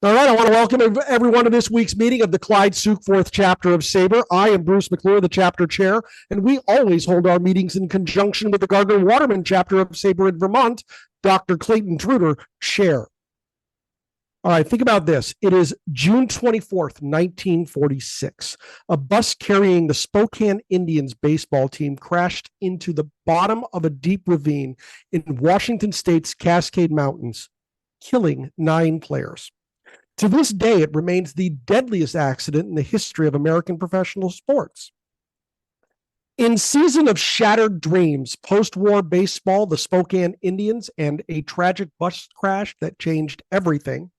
All right, I want to welcome everyone to this week's meeting of the Clyde Sukeforth chapter of SABR. I am Bruce McClure, the chapter chair, and we always hold our meetings in conjunction with the Gardner Waterman chapter of SABR in Vermont, Dr. Clayton Truder, chair. All right, think about this. It is June 24th, 1946. A bus carrying the Spokane Indians baseball team crashed into the bottom of a deep ravine in Washington State's Cascade Mountains, killing 9 players. To this day, it remains the deadliest accident in the history of American professional sports. In Season of Shattered Dreams, Post-War Baseball, the Spokane Indians, and a tragic bus crash that changed everything,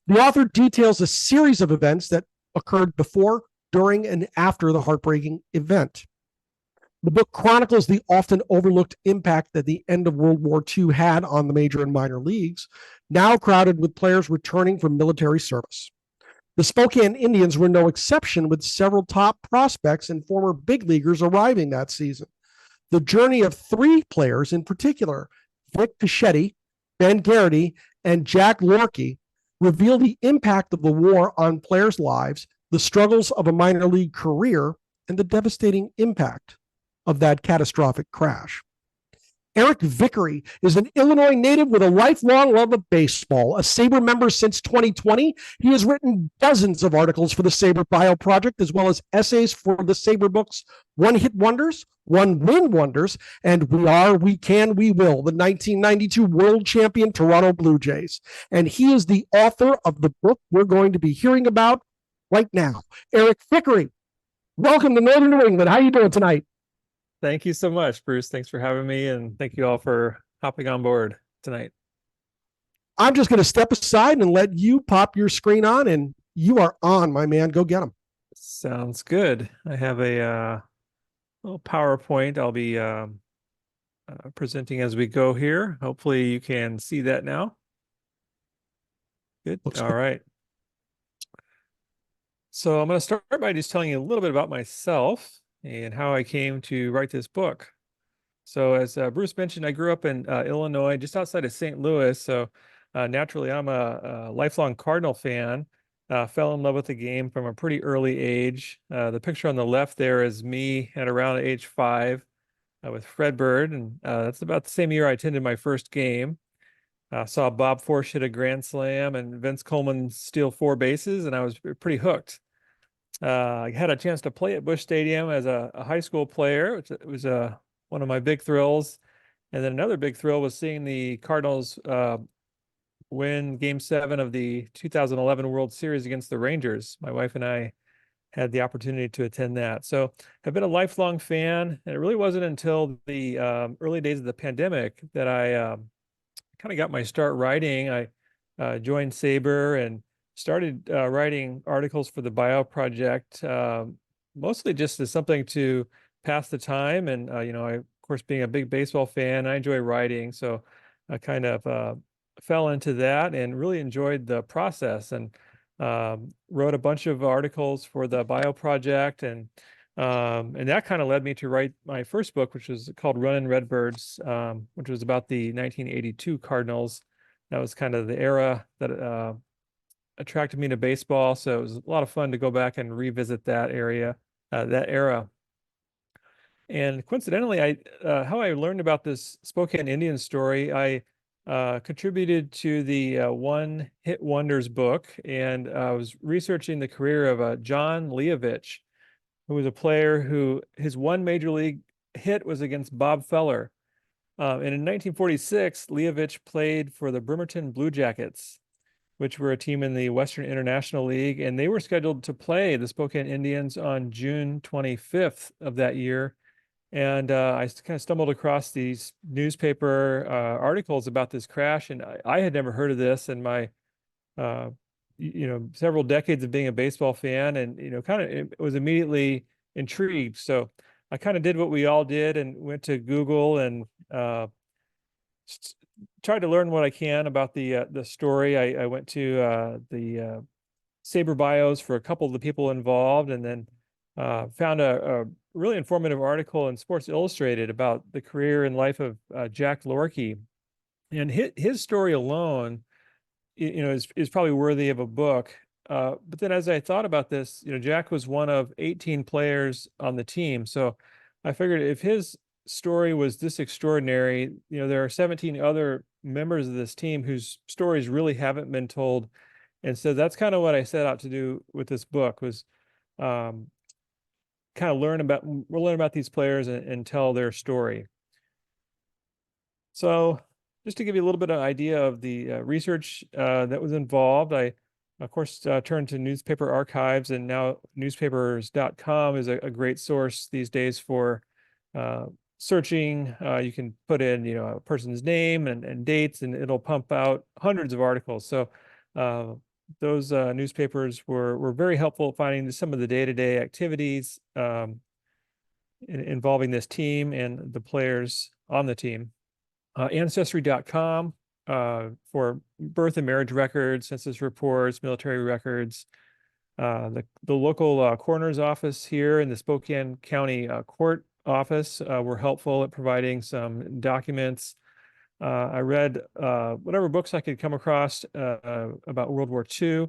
the author details a series of events that occurred before, during, and after the heartbreaking event. The book chronicles the often overlooked impact that the end of World War II had on the major and minor leagues, now crowded with players returning from military service. The Spokane Indians were no exception, with several top prospects and former big leaguers arriving that season. The journey of 3 players in particular, Vic Pichetti, Ben Garrity, and Jack Lorkey, reveal the impact of the war on players' lives, the struggles of a minor league career, and the devastating impact of that catastrophic crash. Eric Vickrey is an Illinois native with a lifelong love of baseball. A SABR member since 2020, he has written dozens of articles for the SABR BioProject, as well as essays for the SABR books One Hit Wonders, One Win Wonders, and We Are, We Can, We Will, the 1992 World Champion Toronto Blue Jays. And he is the author of the book we're going to be hearing about right now. Eric Vickrey, welcome to Northern New England. How are you doing tonight? Thank you so much, Bruce. Thanks for having me, and thank you all for hopping on board tonight. I'm just going to step aside and let you pop your screen on, and you are on, my man. Go get them. Sounds good. I have a little PowerPoint I'll be presenting as we go here. Hopefully you can see that now. Good. All right. So I'm going to start by just telling you a little bit about myself and how I came to write this book. So as Bruce mentioned, I grew up in Illinois, just outside of St. Louis. So naturally, I'm a lifelong Cardinal fan. Fell in love with the game from a pretty early age. The picture on the left there is me at around age 5 with Redbird, and that's about the same year I attended my first game. Saw Bob Forsch hit a grand slam and Vince Coleman steal 4 bases, and I was pretty hooked. I had a chance to play at Busch Stadium as a high school player, which was one of my big thrills. And then another big thrill was seeing the Cardinals win Game 7 of the 2011 World Series against the Rangers. My wife and I had the opportunity to attend that. So I've been a lifelong fan, and it really wasn't until the early days of the pandemic that I kind of got my start writing. I joined SABR and started writing articles for the BioProject, mostly just as something to pass the time. And, I, of course, being a big baseball fan, I enjoy writing. So I kind of fell into that and really enjoyed the process, and wrote a bunch of articles for the BioProject. And that kind of led me to write my first book, which was called Runnin Redbirds, which was about the 1982 Cardinals. That was kind of the era that attracted me to baseball. So it was a lot of fun to go back and revisit that era. And coincidentally, how I learned about this Spokane Indians story, I contributed to the One Hit Wonders book, and I was researching the career of John Leovich, who was a player who his one major league hit was against Bob Feller. And in 1946, Leovich played for the Bremerton Blue Jackets, which were a team in the Western International League, and they were scheduled to play the Spokane Indians on June 25th of that year. And I kind of stumbled across these newspaper articles about this crash, and I had never heard of this in my, several decades of being a baseball fan, and it was immediately intrigued. So I kind of did what we all did and went to Google and tried to learn what I can about the story. I went to the SABR bios for a couple of the people involved, and then found a really informative article in Sports Illustrated about the career and life of Jack Lorkey. And his story alone, is probably worthy of a book. But then as I thought about this, Jack was one of 18 players on the team. So I figured if his story was this extraordinary, there are 17 other members of this team whose stories really haven't been told. And so that's kind of what I set out to do with this book, was kind of learn about these players and tell their story. So just to give you a little bit of idea of the research that was involved, I, of course, turned to newspaper archives, and now newspapers.com is a great source these days for searching. You can put in, a person's name and dates, and it'll pump out hundreds of articles. So those newspapers were very helpful at finding some of the day-to-day activities involving this team and the players on the team. Ancestry.com for birth and marriage records, census reports, military records. The local coroner's office here in the Spokane County Court office were helpful at providing some documents. I read whatever books I could come across about World War II,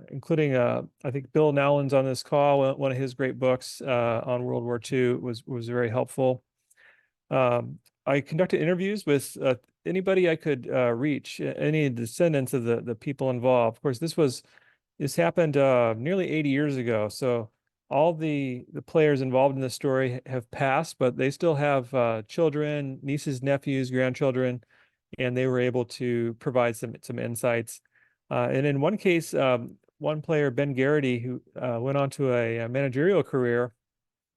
including I think Bill Nowlan's on this call. One of his great books on World War II was very helpful. I conducted interviews with anybody I could reach, any descendants of the people involved. Of course, this happened nearly 80 years ago. So all the players involved in this story have passed, but they still have children, nieces, nephews, grandchildren, and they were able to provide some insights. And in one case, one player, Ben Garrity, who went on to a managerial career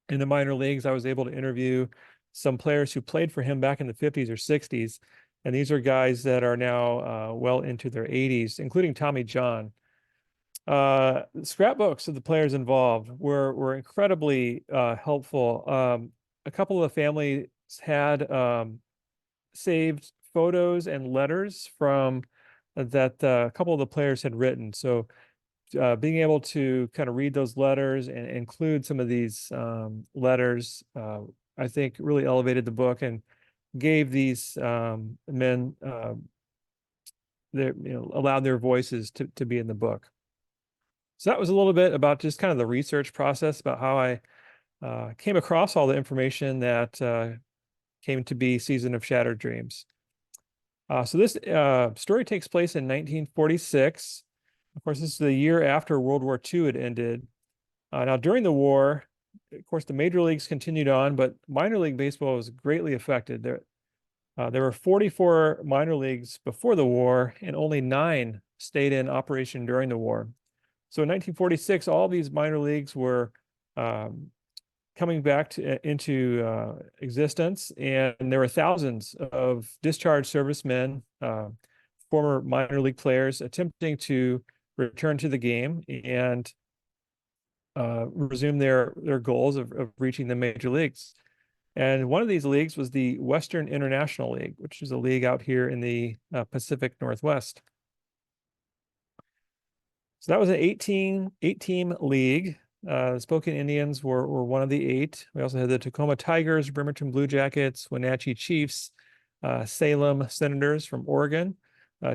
in the minor leagues, I was able to interview some players who played for him back in the 50s or 60s. And these are guys that are now well into their 80s, including Tommy John. Scrapbooks of the players involved were incredibly helpful. A couple of the families had saved photos and letters from that a couple of the players had written. So being able to kind of read those letters and include some of these letters, I think really elevated the book and gave these men allowed their voices to be in the book. So that was a little bit about just kind of the research process, about how I came across all the information that came to be Season of Shattered Dreams. So this story takes place in 1946. Of course, this is the year after World War II had ended. Now, during the war, of course, the major leagues continued on, but minor league baseball was greatly affected. There were 44 minor leagues before the war, and only 9 stayed in operation during the war. So in 1946, all these minor leagues were coming back into existence, and there were thousands of discharged servicemen, former minor league players, attempting to return to the game and resume their goals of reaching the major leagues. And one of these leagues was the Western International League, which is a league out here in the Pacific Northwest. So that was an 8-team league. The Spokane Indians were one of the 8. We also had the Tacoma Tigers, Bremerton Blue Jackets, Wenatchee Chiefs, Salem Senators from Oregon,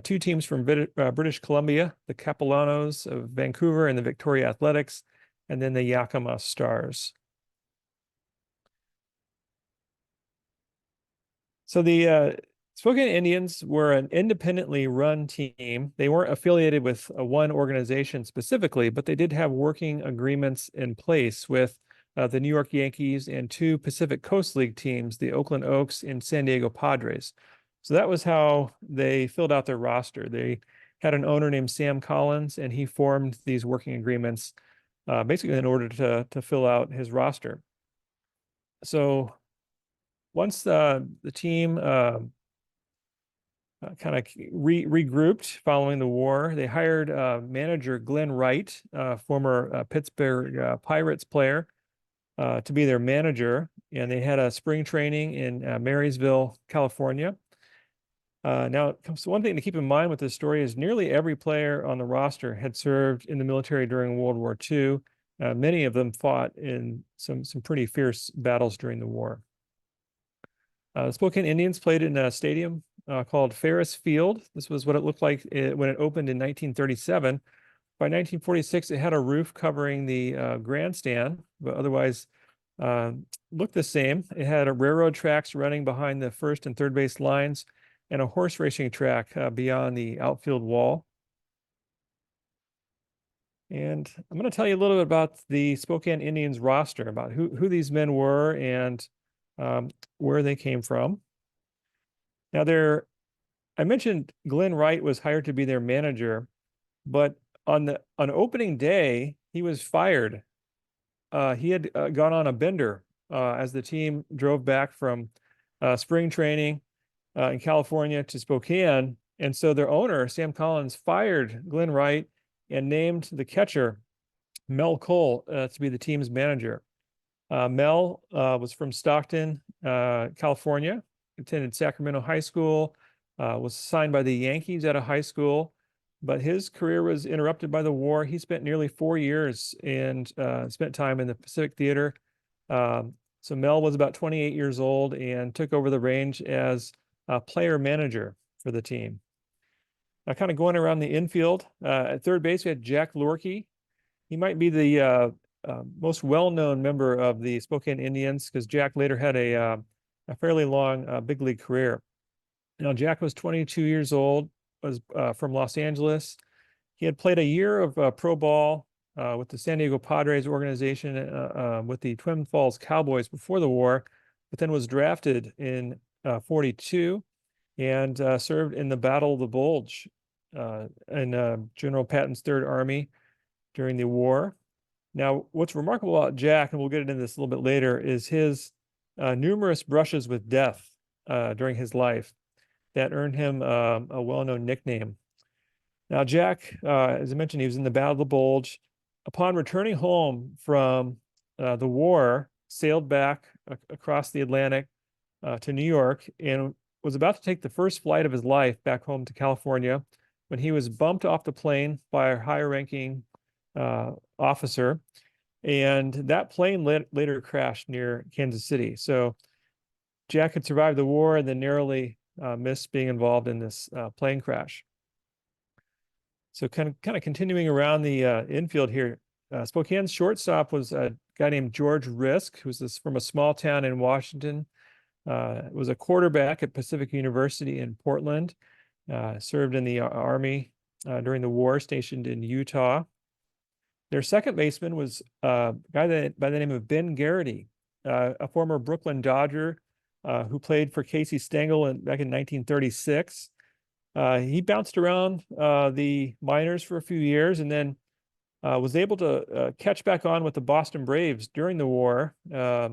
2 teams from British Columbia, the Capellanos of Vancouver and the Victoria Athletics, and then the Yakima Stars. So the Spokane Indians were an independently run team. They weren't affiliated with one organization specifically, but they did have working agreements in place with the New York Yankees and 2 Pacific Coast League teams, the Oakland Oaks and San Diego Padres. So that was how they filled out their roster. They had an owner named Sam Collins, and he formed these working agreements basically in order to fill out his roster. So once the team kind of regrouped following the war, they hired manager Glenn Wright, former Pittsburgh Pirates player, to be their manager. And they had a spring training in Marysville, California. Now, so one thing to keep in mind with this story is nearly every player on the roster had served in the military during World War II. Many of them fought in some pretty fierce battles during the war. The Spokane Indians played in a stadium called Ferris Field. This was what it looked like when it opened in 1937. By 1946, it had a roof covering the grandstand, but otherwise looked the same. It had a railroad tracks running behind the first and third base lines and a horse racing track beyond the outfield wall. And I'm going to tell you a little bit about the Spokane Indians roster, about who these men were and where they came from. Now, I mentioned Glenn Wright was hired to be their manager, but on opening day, he was fired. He had gone on a bender as the team drove back from spring training in California to Spokane. And so their owner, Sam Collins, fired Glenn Wright and named the catcher, Mel Cole, to be the team's manager. Mel was from Stockton, California, attended Sacramento High School, was signed by the Yankees out of high school, but his career was interrupted by the war. He spent nearly 4 years and spent time in the Pacific Theater. So Mel was about 28 years old and took over the range as a player manager for the team. Kind of going around the infield, at third base, we had Jack Lorkey. He might be the most well-known member of the Spokane Indians because Jack later had a fairly long big league career. Now, Jack was 22 years old, was from Los Angeles. He had played a year of pro ball with the San Diego Padres organization with the Twin Falls Cowboys before the war, but then was drafted in 42 and served in the Battle of the Bulge in General Patton's Third Army during the war. Now, what's remarkable about Jack, and we'll get into this a little bit later, is his numerous brushes with death during his life that earned him a well-known nickname. Now, Jack, as I mentioned, he was in the Battle of the Bulge. Upon returning home from the war, sailed back across the Atlantic to New York and was about to take the first flight of his life back home to California when he was bumped off the plane by a higher-ranking officer. And that plane later crashed near Kansas City. So Jack had survived the war and then narrowly missed being involved in this plane crash. So kind of continuing around the infield here, Spokane's shortstop was a guy named George Risk, who's from a small town in Washington. Was a quarterback at Pacific University in Portland. Served in the Army during the war, stationed in Utah. Their second baseman was a guy by the name of Ben Garrity, a former Brooklyn Dodger who played for Casey Stengel back in 1936. He bounced around the minors for a few years and then was able to catch back on with the Boston Braves during the war. As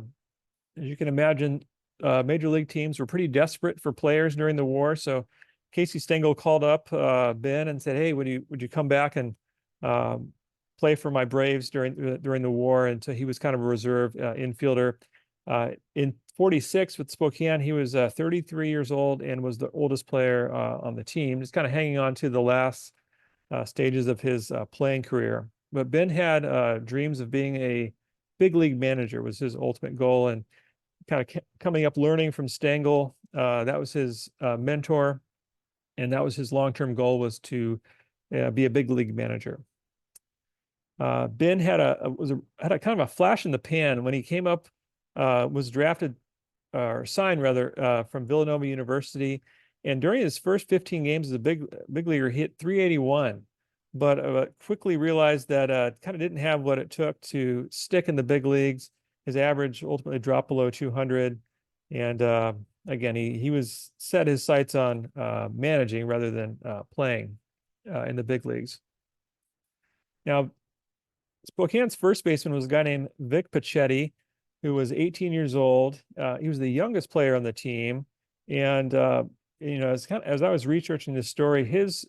you can imagine, major league teams were pretty desperate for players during the war. So Casey Stengel called up Ben and said, "Hey, would you come back and play for my Braves during the war?" And so he was kind of a reserve infielder. In 46 with Spokane, he was 33 years old and was the oldest player on the team, just kind of hanging on to the last stages of his playing career. But Ben had dreams of being a big league manager was his ultimate goal, and kind of coming up learning from Stengel. That was his mentor, and that was his long-term goal, was to be a big league manager. Ben had a kind of a flash in the pan when he came up, was drafted or signed rather from Villanova University, and during his first 15 games as a big leaguer, he hit 381, but quickly realized that kind of didn't have what it took to stick in the big leagues. His average ultimately dropped below 200, and again, he was set his sights on managing rather than playing in the big leagues. Now, Spokane's first baseman was a guy named Vic Pachetti, who was 18 years old. He was the youngest player on the team, and as I was researching this story, his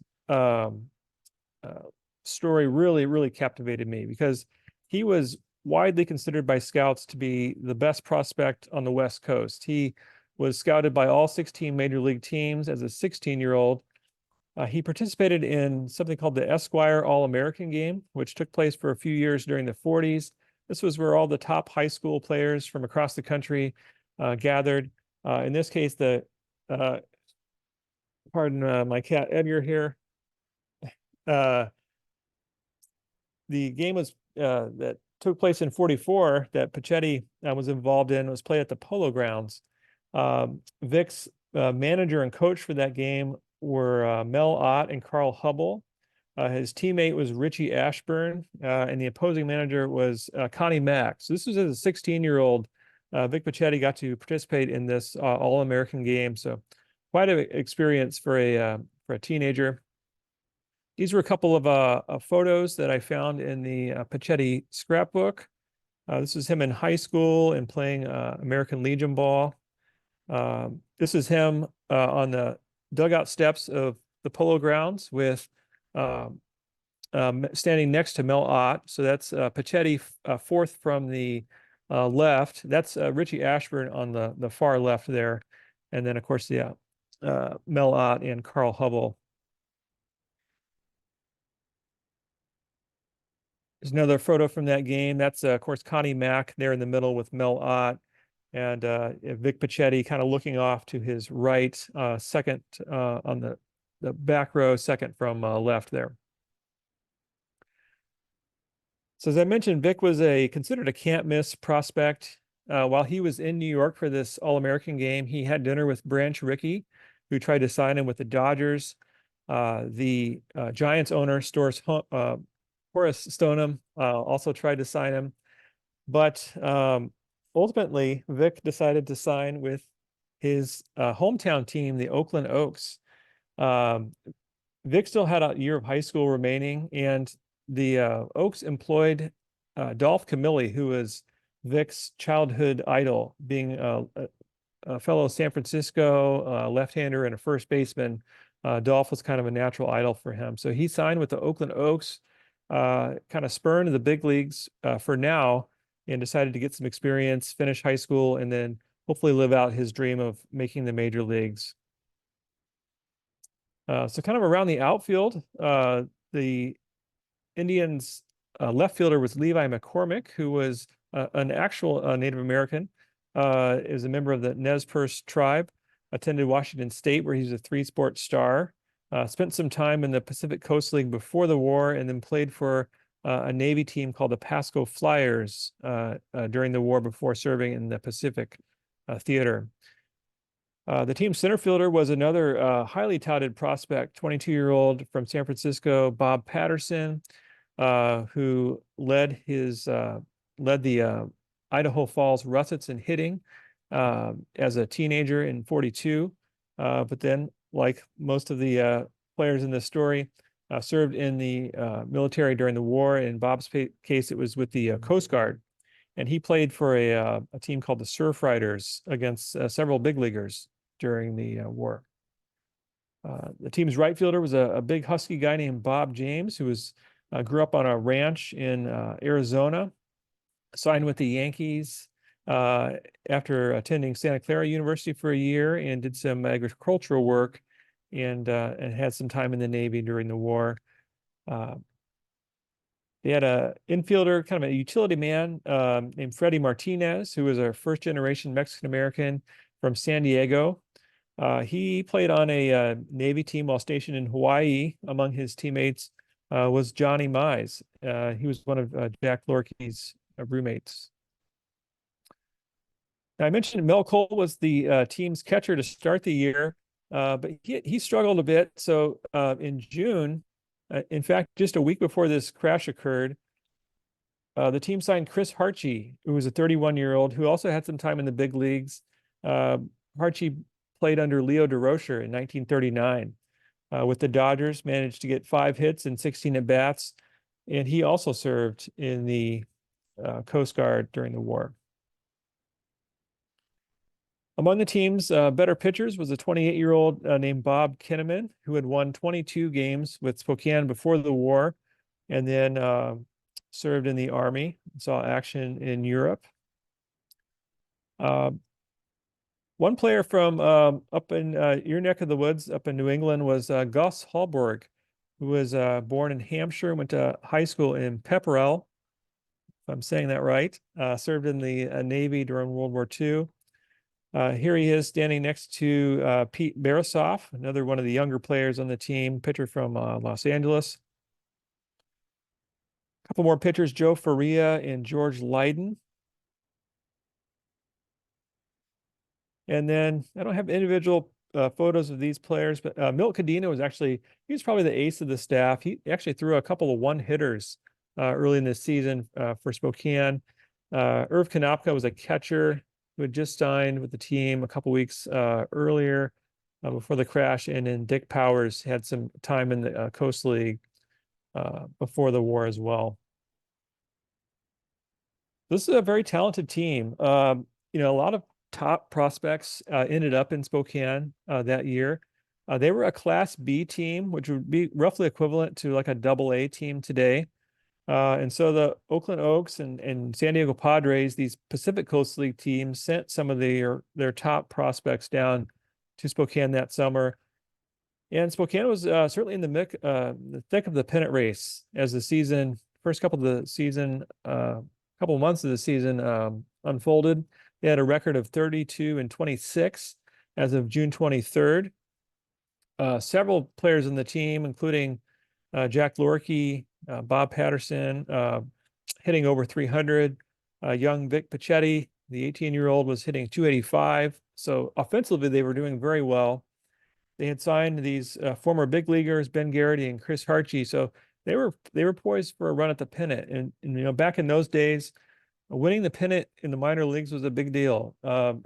story really captivated me because he was widely considered by scouts to be the best prospect on the West Coast. He was scouted by all 16 major league teams as a 16-year-old. He participated in something called the Esquire All-American Game, which took place for a few years during the 40s. This was where all the top high school players from across the country gathered. In this case, the Pardon my cat Edgar here. Uh, the game was that took place in 44 that Pachetti was involved in was played at the Polo Grounds. Vic's manager and coach for that game were Mel Ott and Carl Hubble. His teammate was Richie Ashburn, and the opposing manager was Connie Mack. So this was as a 16-year-old. Vic Pachetti got to participate in this All-American game. So quite an experience for a teenager. These were a couple of photos that I found in the Pachetti scrapbook. This is him in high school and playing American Legion ball. This is him on the dugout steps of the Polo Grounds with standing next to Mel Ott. So that's Pachetti fourth from the left. That's Richie Ashburn on the far left there. And then, of course, Mel Ott and Carl Hubble. There's another photo from that game. That's, of course, Connie Mack there in the middle with Mel Ott and Vic Pachetti kind of looking off to his right, second on the back row, second from left there. So as I mentioned, Vic was considered a can't-miss prospect. While he was in New York for this All-American game, he had dinner with Branch Rickey, who tried to sign him with the Dodgers. The Giants owner, Horace Stoneham, also tried to sign him. But ultimately, Vic decided to sign with his hometown team, the Oakland Oaks. Vic still had a year of high school remaining, and the Oaks employed Dolph Camilli, who was Vic's childhood idol, being a fellow San Francisco left-hander and a first baseman. Dolph was kind of a natural idol for him. So he signed with the Oakland Oaks, kind of spurned to the big leagues for now, and decided to get some experience, finish high school, and then hopefully live out his dream of making the major leagues. So kind of around the outfield, the Indians left fielder was Levi McCormick, who was an actual Native American, is a member of the Nez Perce tribe, attended Washington State, where he's a three-sport star, spent some time in the Pacific Coast League before the war, and then played for a Navy team called the Pasco Flyers during the war before serving in the Pacific Theater. The team's center fielder was another highly touted prospect, 22-year-old from San Francisco, Bob Patterson, who led the Idaho Falls Russets in hitting as a teenager in 42. But then, like most of the players in this story, served in the military during the war. In Bob's case, it was with the Coast Guard. And he played for a team called the Surf Riders against several big leaguers during the war. The team's right fielder was a big husky guy named Bob James, who grew up on a ranch in Arizona, signed with the Yankees after attending Santa Clara University for a year, and did some agricultural work and had some time in the Navy during the war. They had an infielder, kind of a utility man named Freddie Martinez, who was a first-generation Mexican-American from San Diego. He played on a Navy team while stationed in Hawaii. Among his teammates was Johnny Mize. He was one of Jack Lorke's roommates. Now, I mentioned Mel Cole was the team's catcher to start the year, but he struggled a bit. So in June, in fact, just a week before this crash occurred, the team signed Chris Hartje, who was a 31-year-old who also had some time in the big leagues. Hartje played under Leo DeRocher in 1939 with the Dodgers, managed to get 5 hits and 16 at-bats, and he also served in the Coast Guard during the war. Among the team's better pitchers was a 28-year-old named Bob Kinnaman, who had won 22 games with Spokane before the war, and then served in the Army, saw action in Europe. One player from up in your neck of the woods, up in New England, was Gus Hallborg, who was born in Hampshire, went to high school in Pepperell, if I'm saying that right, served in the Navy during World War II. Here he is standing next to Pete Barasoff, another one of the younger players on the team, pitcher from Los Angeles. A couple more pitchers, Joe Faria and George Lydon. And then I don't have individual photos of these players, but Milt Cadena was actually, he was probably the ace of the staff. He actually threw a couple of one-hitters early in this season for Spokane. Irv Konopka was a catcher who had just signed with the team a couple weeks earlier before the crash. And then Dick Powers had some time in the Coast League before the war as well. This is a very talented team. A lot of top prospects ended up in Spokane that year. They were a Class B team, which would be roughly equivalent to like a AA team today. And so the Oakland Oaks and San Diego Padres, these Pacific Coast League teams, sent some of their top prospects down to Spokane that summer. And Spokane was certainly in the thick of the pennant race as the season, first couple of the season, couple of months of the season unfolded. They had a record of 32-26 as of June 23rd. Several players in the team, including Jack Lorkey, Bob Patterson, hitting over 300. Young Vic Pachetti, the 18-year-old, was hitting 285. So offensively, they were doing very well. They had signed these former big leaguers, Ben Garrity and Chris Harchie. So they were poised for a run at the pennant. And back in those days, winning the pennant in the minor leagues was a big deal.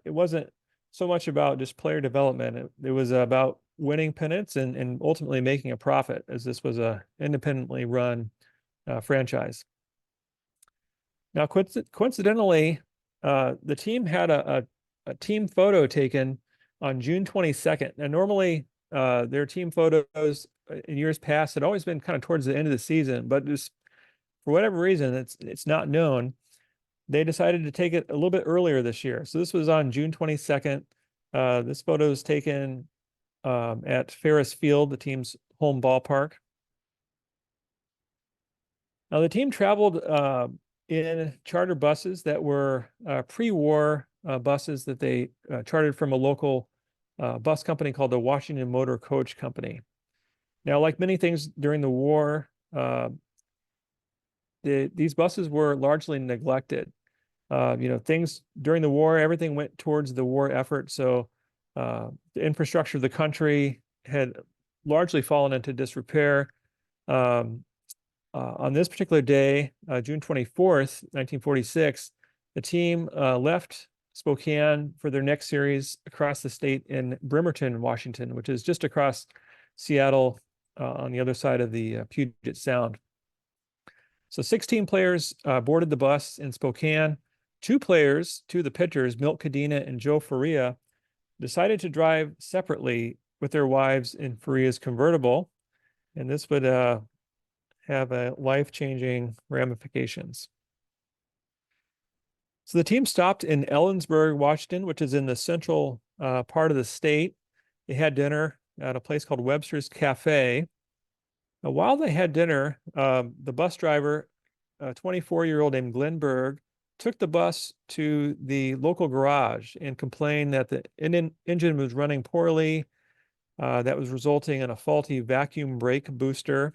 It wasn't so much about just player development. It was about winning pennants and ultimately making a profit, as this was a independently run franchise. Now, coincidentally, the team had a team photo taken on June 22nd. Now, normally their team photos in years past had always been kind of towards the end of the season, but just for whatever reason, it's not known. They decided to take it a little bit earlier this year. So this was on June 22nd. This photo is taken at Ferris Field, the team's home ballpark. Now, the team traveled in charter buses that were pre-war buses that they chartered from a local bus company called the Washington Motor Coach Company. Now, like many things during the war, these buses were largely neglected. Things during the war, everything went towards the war effort. So the infrastructure of the country had largely fallen into disrepair. On this particular day, June 24th, 1946, the team left Spokane for their next series across the state in Bremerton, Washington, which is just across Seattle on the other side of the Puget Sound. So 16 players boarded the bus in Spokane. Two of the pitchers, Milt Cadena and Joe Faria, decided to drive separately with their wives in Faria's convertible. And this would have life-changing ramifications. So the team stopped in Ellensburg, Washington, which is in the central part of the state. They had dinner at a place called Webster's Cafe. Now, while they had dinner, the bus driver, a 24-year-old named Glenn Berg, took the bus to the local garage and complained that the engine was running poorly. That was resulting in a faulty vacuum brake booster.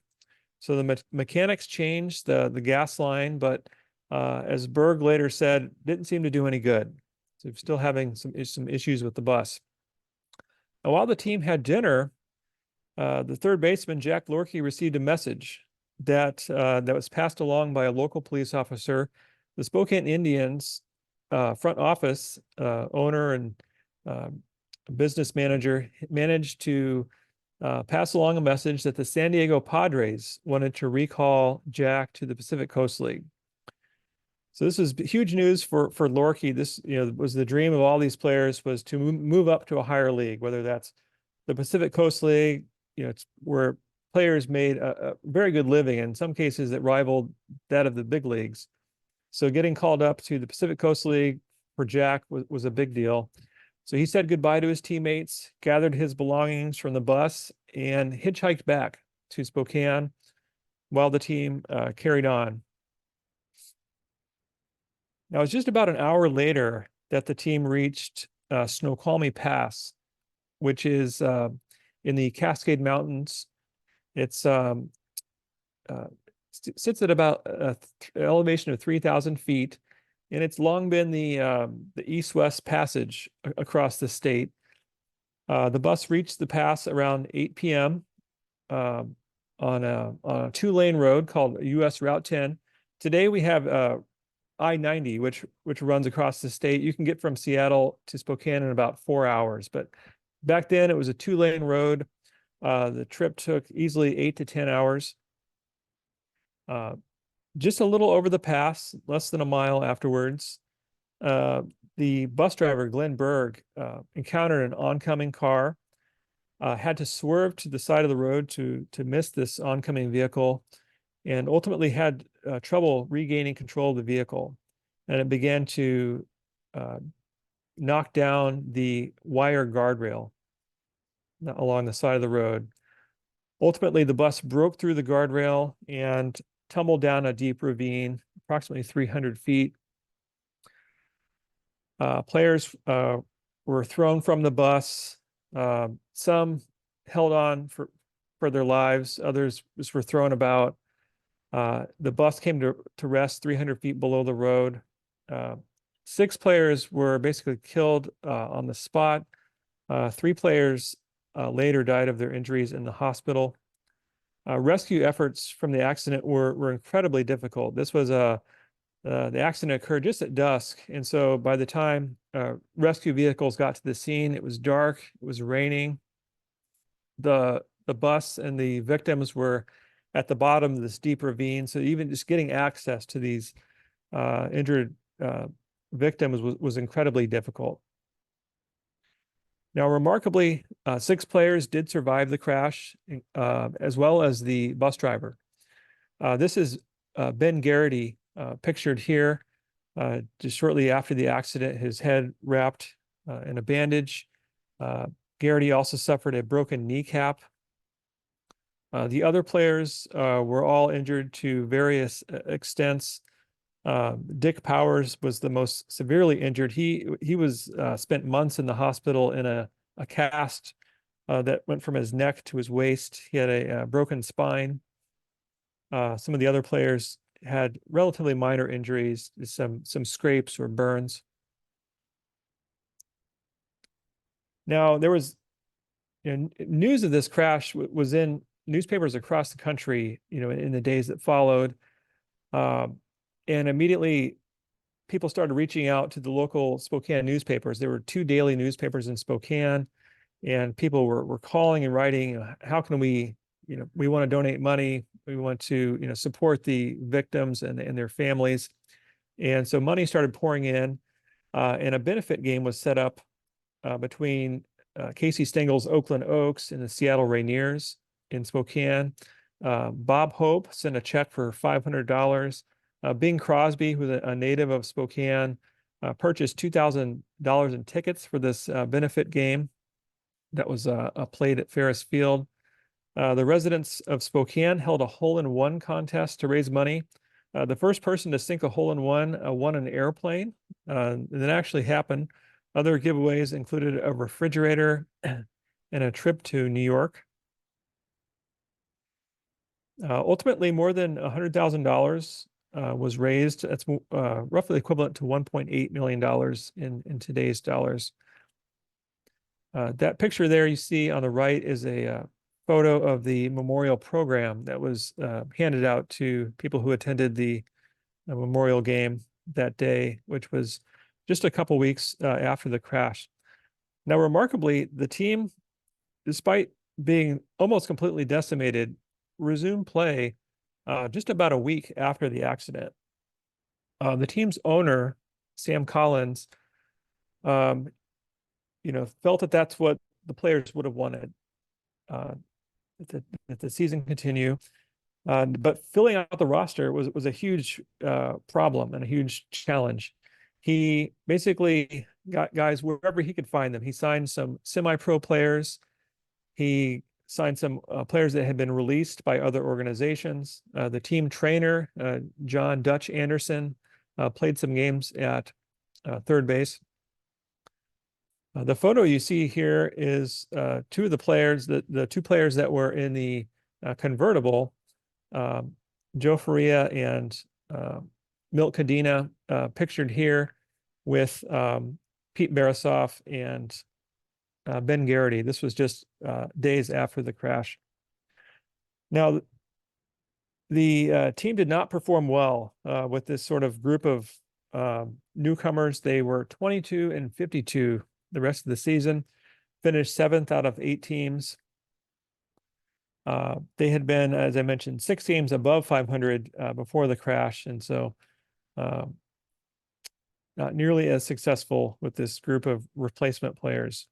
So the mechanics changed the gas line, but as Berg later said, didn't seem to do any good. So still having some issues with the bus. Now, while the team had dinner, the third baseman, Jack Lorkey, received a message that was passed along by a local police officer. The Spokane Indians front office owner and business manager managed to pass along a message that the San Diego Padres wanted to recall Jack to the Pacific Coast League. So this was huge news for Lorkey. This was the dream of all these players, was to move up to a higher league, whether that's the Pacific Coast League. It's where players made a very good living, in some cases that rivaled that of the big leagues. So getting called up to the Pacific Coast League for Jack was a big deal. So he said goodbye to his teammates, gathered his belongings from the bus, and hitchhiked back to Spokane while the team carried on. Now, it was just about an hour later that the team reached Snoqualmie Pass, which is in the Cascade Mountains. It's sits at about elevation of 3,000 feet, and it's long been the east-west passage across the state. The bus reached the pass around 8 p.m. On a two-lane road called US Route 10. Today we have I-90, which runs across the state. You can get from Seattle to Spokane in about 4 hours, but back then it was a two-lane road. The trip took easily 8 to 10 hours. Just a little over the pass, less than a mile afterwards, the bus driver, Glenn Berg, encountered an oncoming car, had to swerve to the side of the road to miss this oncoming vehicle, and ultimately had trouble regaining control of the vehicle. And it began to knock down the wire guardrail along the side of the road. Ultimately, the bus broke through the guardrail and tumbled down a deep ravine, approximately 300 feet. Players were thrown from the bus. Some held on for their lives. Others were thrown about. The bus came to rest 300 feet below the road. 6 players were basically killed on the spot. 3 players later died of their injuries in the hospital. Rescue efforts from the accident were incredibly difficult. This was the accident occurred just at dusk, and so by the time rescue vehicles got to the scene, it was dark, it was raining. The bus and the victims were at the bottom of this deep ravine, so even just getting access to these injured victims was incredibly difficult. Now, remarkably, 6 players did survive the crash, as well as the bus driver. This is Ben Garrity, pictured here, just shortly after the accident, his head wrapped in a bandage. Garrity also suffered a broken kneecap. The other players were all injured to various extents. Dick Powers was the most severely injured. He was spent months in the hospital in a cast that went from his neck to his waist. He had a broken spine. Some of the other players had relatively minor injuries, some scrapes or burns. Now, there was news of this crash was in newspapers across the country, in the days that followed. And immediately people started reaching out to the local Spokane newspapers. There were 2 daily newspapers in Spokane, and people were calling and writing, how can we want to donate money. We want to, support the victims and their families. And so money started pouring in, and a benefit game was set up between Casey Stengel's Oakland Oaks and the Seattle Rainiers in Spokane. Bob Hope sent a check for $500. Bing Crosby, who's a native of Spokane, purchased $2,000 in tickets for this benefit game that was played at Ferris Field. The residents of Spokane held a hole-in-one contest to raise money. The first person to sink a hole-in-one won an airplane. And that actually happened. Other giveaways included a refrigerator and a trip to New York. Ultimately, more than $100,000 was raised. That's roughly equivalent to $1.8 million in today's dollars. That picture there you see on the right is a photo of the memorial program that was handed out to people who attended the memorial game that day, which was just a couple weeks after the crash. Now, remarkably, the team, despite being almost completely decimated, resumed play just about a week after the accident. The team's owner, Sam Collins, felt that that's what the players would have wanted, that the season continue. But filling out the roster was a huge problem and a huge challenge. He basically got guys wherever he could find them. He signed some semi-pro players. He signed some players that had been released by other organizations. The team trainer, John Dutch Anderson, played some games at third base. The photo you see here is two of the players, the two players that were in the convertible, Joe Faria and Milt Cadena, pictured here with Pete Barasoff and Ben Garrity. This was just days after the crash. Now, the team did not perform well with this sort of group of newcomers. They were 22 and 52 the rest of the season, finished 7th out of 8 teams. They had been, as I mentioned, 6 games above 500 before the crash, and so not nearly as successful with this group of replacement players.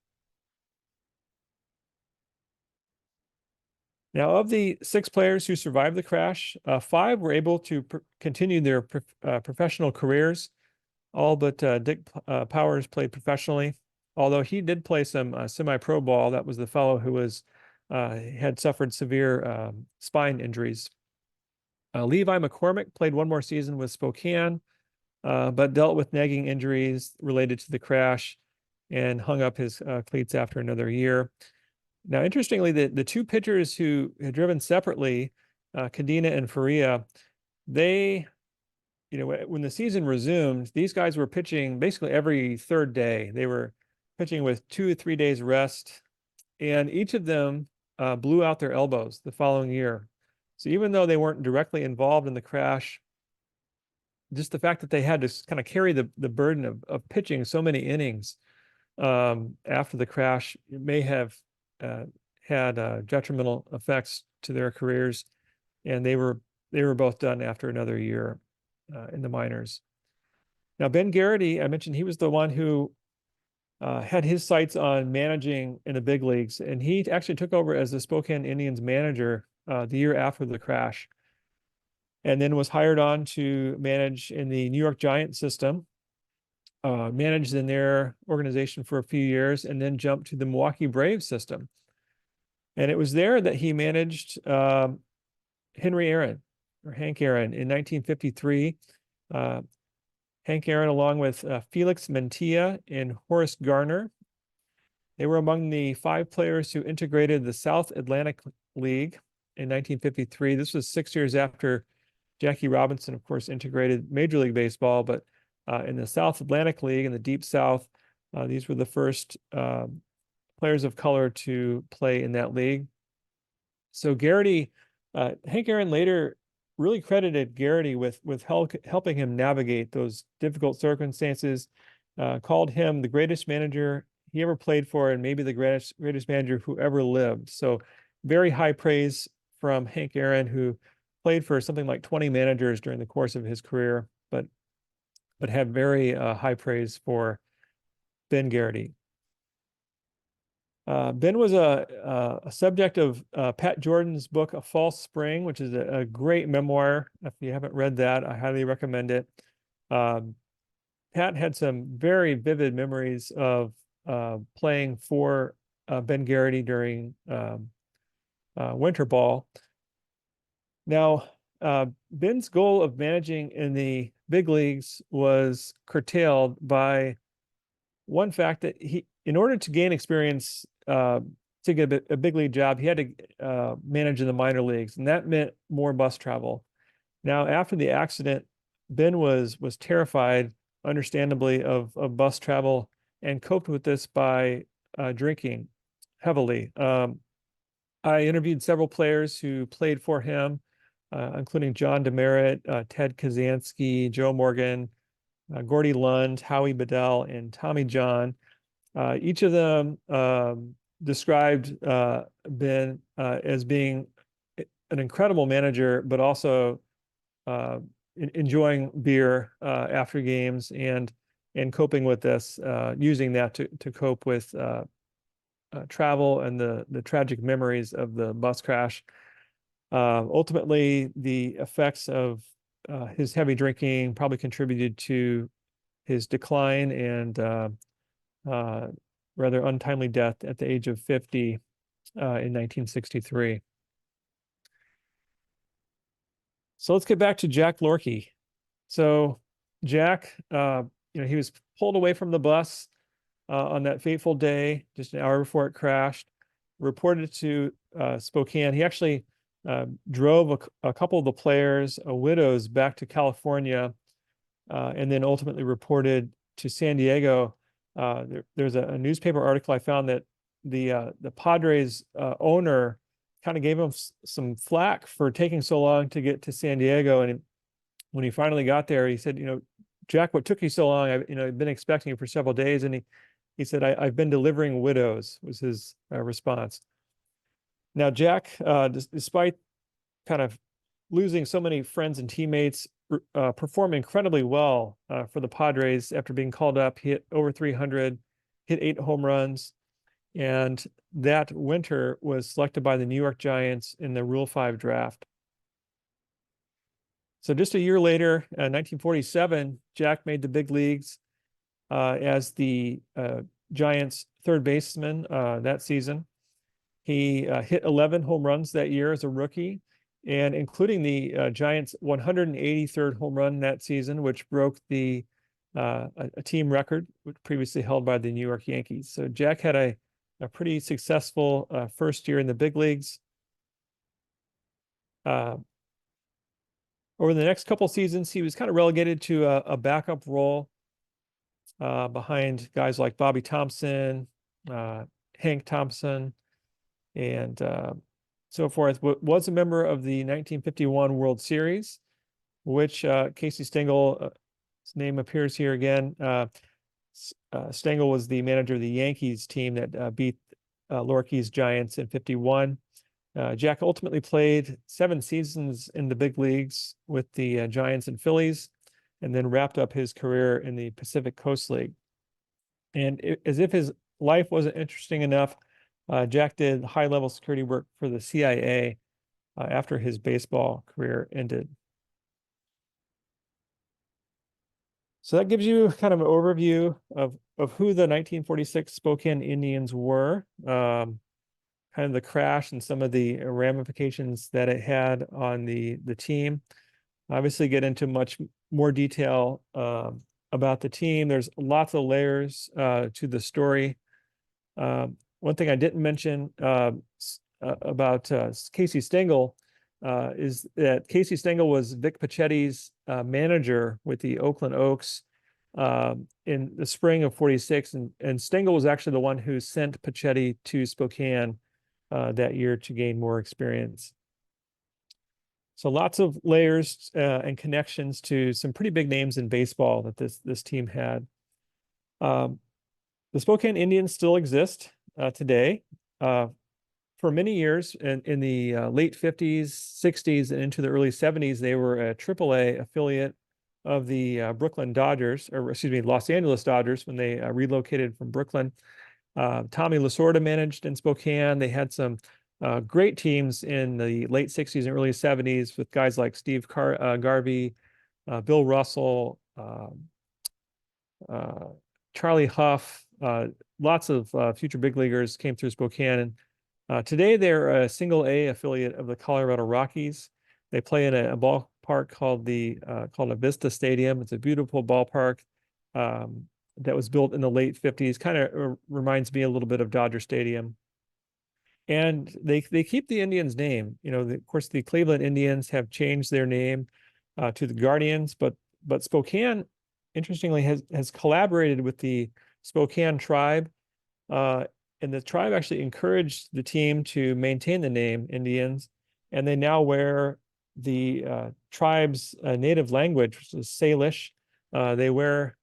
Now, of the 6 players who survived the crash, 5 were able to continue their professional careers. All but Dick Powers played professionally, although he did play some semi-pro ball. That was the fellow who was had suffered severe spine injuries. Levi McCormick played 1 more season with Spokane, but dealt with nagging injuries related to the crash and hung up his cleats after another year. Now, interestingly, the 2 pitchers who had driven separately, Cadena and Faria, they, when the season resumed, these guys were pitching basically every 3rd day. They were pitching with 2 or 3 days rest, and each of them blew out their elbows the following year. So even though they weren't directly involved in the crash, just the fact that they had to kind of carry the burden of pitching so many innings after the crash may have had detrimental effects to their careers, and they were both done after another year in the minors. Now, Ben Garrity, I mentioned he was the one who had his sights on managing in the big leagues, and he actually took over as the Spokane Indians manager the year after the crash, and then was hired on to manage in the New York Giants system, managed in their organization for a few years, and then jumped to the Milwaukee Braves system. And it was there that he managed Henry Aaron, or Hank Aaron, in 1953. Hank Aaron, along with Felix Mantilla and Horace Garner. They were among the 5 players who integrated the South Atlantic League in 1953. This was 6 years after Jackie Robinson, of course, integrated Major League Baseball, but in the South Atlantic League, in the Deep South, these were the first players of color to play in that league. So Garrity, Hank Aaron later really credited Garrity with helping him navigate those difficult circumstances, called him the greatest manager he ever played for, and maybe the greatest manager who ever lived. So very high praise from Hank Aaron, who played for something like 20 managers during the course of his career, but had very high praise for Ben Garrity. Ben was a subject of Pat Jordan's book, A False Spring, which is a great memoir. If you haven't read that, I highly recommend it. Pat had some very vivid memories of playing for Ben Garrity during winter ball. Now, Ben's goal of managing in the big leagues was curtailed by one fact that in order to gain experience to get a big league job, he had to manage in the minor leagues, and that meant more bus travel. Now, after the accident, Ben was terrified, understandably, of bus travel, and coped with this by drinking heavily. I interviewed several players who played for him, including John Demerit, Ted Kazansky, Joe Morgan, Gordy Lund, Howie Bedell, and Tommy John. Each of them described Ben as being an incredible manager, but also enjoying beer after games and coping with this, using that to cope with travel and the tragic memories of the bus crash. Ultimately, the effects of his heavy drinking probably contributed to his decline and rather untimely death at the age of 50 in 1963. So let's get back to Jack Lorkey. So Jack, he was pulled away from the bus on that fateful day, just an hour before it crashed, reported to Spokane. He actually drove a couple of the players, widows, back to California, and then ultimately reported to San Diego. There's a newspaper article I found that the Padres owner kind of gave him some flack for taking so long to get to San Diego. And when he finally got there, he said, Jack, what took you so long? I've been expecting you for several days. And he said, I've been delivering widows, was his response. Now, Jack, despite kind of losing so many friends and teammates, performed incredibly well for the Padres after being called up. He hit over 300, hit 8 home runs, and that winter was selected by the New York Giants in the Rule 5 draft. So just a year later, 1947, Jack made the big leagues as the Giants' third baseman that season. He hit 11 home runs that year as a rookie, and including the Giants' 183rd home run that season, which broke a team record previously held by the New York Yankees. So Jack had a pretty successful first year in the big leagues. Over the next couple seasons, he was kind of relegated to a backup role behind guys like Bobby Thompson, Hank Thompson, and so forth. Was a member of the 1951 World Series, which Casey Stengel's name appears here again. Stengel was the manager of the Yankees team that beat Lorky's Giants in 51. Jack ultimately played 7 seasons in the big leagues with the Giants and Phillies, and then wrapped up his career in the Pacific Coast League. And as if his life wasn't interesting enough, Jack did high-level security work for the CIA after his baseball career ended. So that gives you kind of an overview of who the 1946 Spokane Indians were, kind of the crash and some of the ramifications that it had on the team. Obviously get into much more detail about the team. There's lots of layers to the story. One thing I didn't mention about Casey Stengel is that Casey Stengel was Vic Pacchetti's manager with the Oakland Oaks in the spring of 46. And Stengel was actually the one who sent Pacchetti to Spokane that year to gain more experience. So lots of layers and connections to some pretty big names in baseball that this team had. The Spokane Indians still exist today. For many years in the late 50s, 60s, and into the early 70s, they were a AAA affiliate of the Brooklyn Dodgers, or excuse me, Los Angeles Dodgers when they relocated from Brooklyn. Tommy Lasorda managed in Spokane. They had some great teams in the late 60s and early 70s with guys like Steve Garvey, Bill Russell, Charlie Huff. Lots of future big leaguers came through Spokane. And today they're a single A affiliate of the Colorado Rockies. They play in a ballpark called Avista Stadium. It's a beautiful ballpark that was built in the late 50s. Kind of reminds me a little bit of Dodger Stadium. And they keep the Indians' name. Of course, the Cleveland Indians have changed their name to the Guardians, but Spokane, interestingly, has collaborated with the Spokane tribe, and the tribe actually encouraged the team to maintain the name Indians, and they now wear the tribe's native language, which is Salish. They wear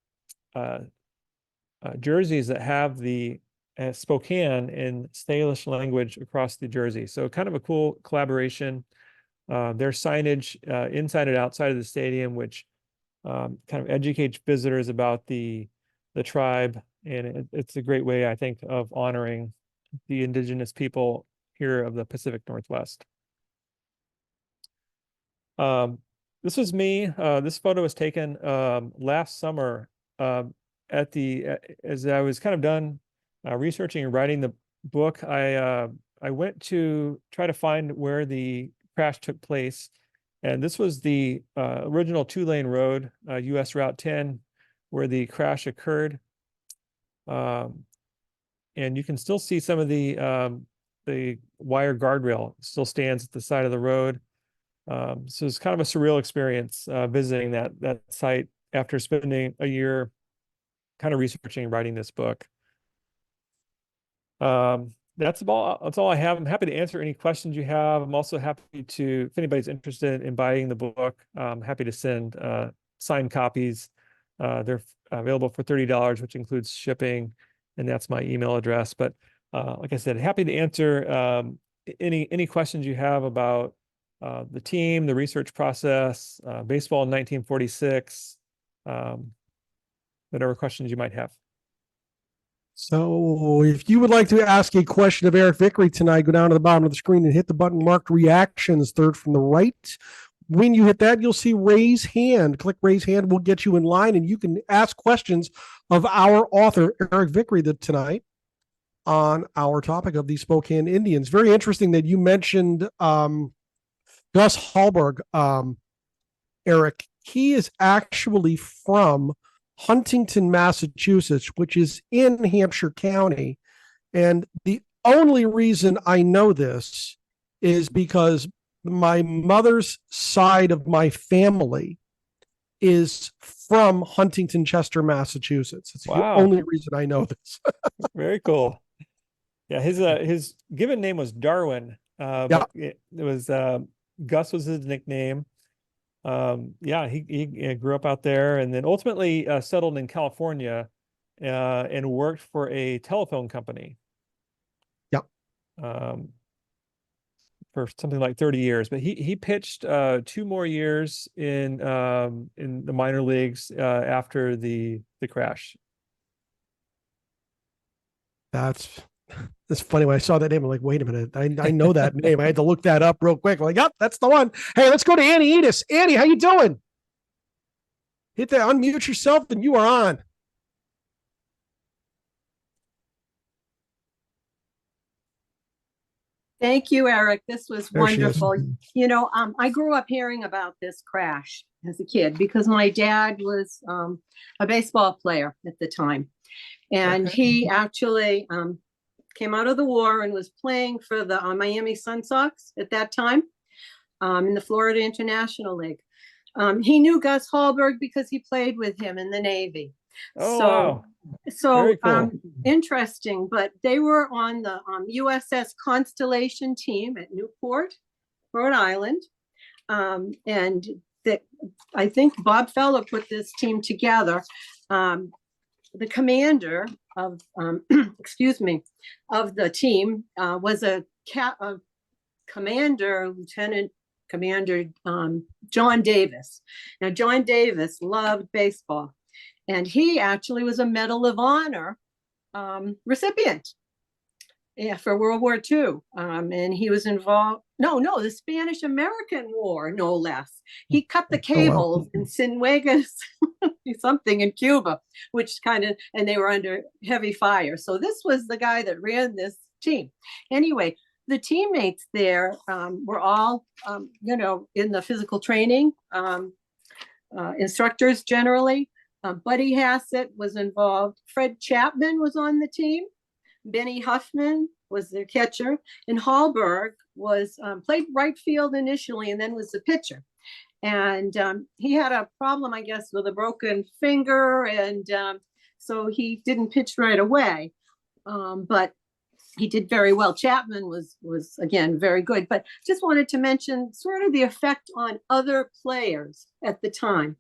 jerseys that have the Spokane in Salish language across the jersey. So kind of a cool collaboration. There's signage inside and outside of the stadium, which kind of educates visitors about the tribe. And it's a great way, I think, of honoring the indigenous people here of the Pacific Northwest. This was me. This photo was taken last summer as I was kind of done researching and writing the book. I went to try to find where the crash took place. And this was the original 2-lane road, US Route 10, where the crash occurred. And you can still see some of the wire guardrail still stands at the side of the road. So it's kind of a surreal experience visiting that site after spending a year kind of researching and writing this book. That's all I have. I'm happy to answer any questions you have. I'm also happy to, if anybody's interested in buying the book, I'm happy to send signed copies. They're available for $30, which includes shipping, and that's my email address. But like I said, happy to answer any questions you have about the team, the research process, baseball in 1946, whatever questions you might have. So if you would like to ask a question of Eric Vickrey tonight, go down to the bottom of the screen and hit the button marked reactions, third from the right. When you hit that, you'll see raise hand. Click raise hand, will get you in line, and you can ask questions of our author, Eric Vickrey, tonight on our topic of the Spokane Indians. Very interesting that you mentioned Gus Hallberg, Eric. He is actually from Huntington, Massachusetts, which is in Hampshire County. And the only reason I know this is because my mother's side of my family is from Huntington, Chester, Massachusetts. It's the only reason I know this. Very cool. Yeah, his given name was Darwin. But it was Gus was his nickname. He grew up out there and then ultimately settled in California and worked for a telephone company. For something like 30 years, but he pitched 2 more years in the minor leagues after the crash. That's funny. When I saw that name, I'm like, wait a minute, I know that name. I had to look that up real quick. I'm like, yep, that's the one. Hey, let's go to Annie Edis. Annie, how you doing? Hit that, unmute yourself, and you are on. Thank you, Eric. This was wonderful. You know, I grew up hearing about this crash as a kid because my dad was a baseball player at the time. And he actually came out of the war and was playing for the Miami Sun Sox at that time in the Florida International League. He knew Gus Hallberg because he played with him in the Navy. Wow. So interesting, but they were on the USS Constellation team at Newport, Rhode Island. And I think Bob Feller put this team together. The commander of, of the team was a commander, Lieutenant Commander John Davis. Now, John Davis loved baseball. And he actually was a Medal of Honor recipient for World War II. And he was involved, the Spanish-American War, no less. He cut the cables in Cienfuegos, something in Cuba, which and they were under heavy fire. So this was the guy that ran this team. Anyway, the teammates there were all, in the physical training, instructors generally. Buddy Hassett was involved. Fred Chapman was on the team. Benny Huffman was the catcher. And Hallberg was played right field initially and then was the pitcher. And he had a problem, I guess, with a broken finger. And so he didn't pitch right away. But he did very well. Chapman was again, very good. But just wanted to mention sort of the effect on other players at the time.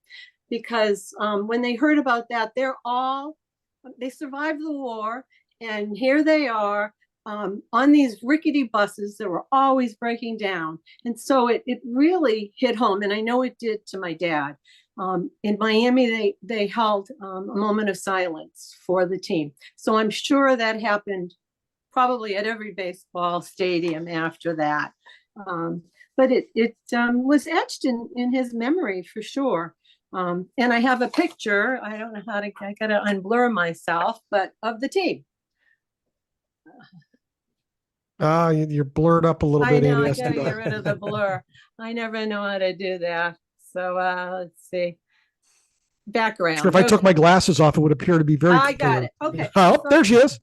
Because when they heard about that, they survived the war, and here they are on these rickety buses that were always breaking down. And so it really hit home, and I know it did to my dad. In Miami, they held a moment of silence for the team. So I'm sure that happened probably at every baseball stadium after that. But it was etched in his memory for sure. And I have a picture. I don't know how I gotta unblur myself, but of the team. You're blurred up a little bit. I know, Annie. I gotta get rid of the blur. I never know how to do that. So let's see. background. Sure, if I took Okay. my glasses off, it would appear to be very I got clear. it. Okay. Oh, So- there she is.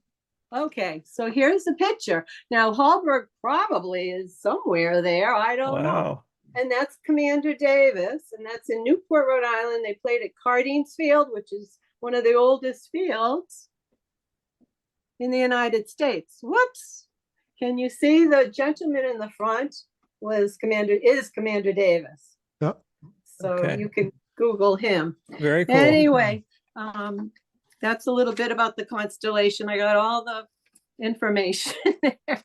Okay, so here's the picture. Now Hallberg probably is somewhere there. I don't know. Wow. And that's Commander Davis, and that's in Newport, Rhode Island. They played at Cardinals Field, which is one of the oldest fields in the United States. Whoops. Can you see the gentleman in the front is Commander Davis. Yep. So Okay. you can Google him. Very cool. Anyway, that's a little bit about the constellation. I got all the information there.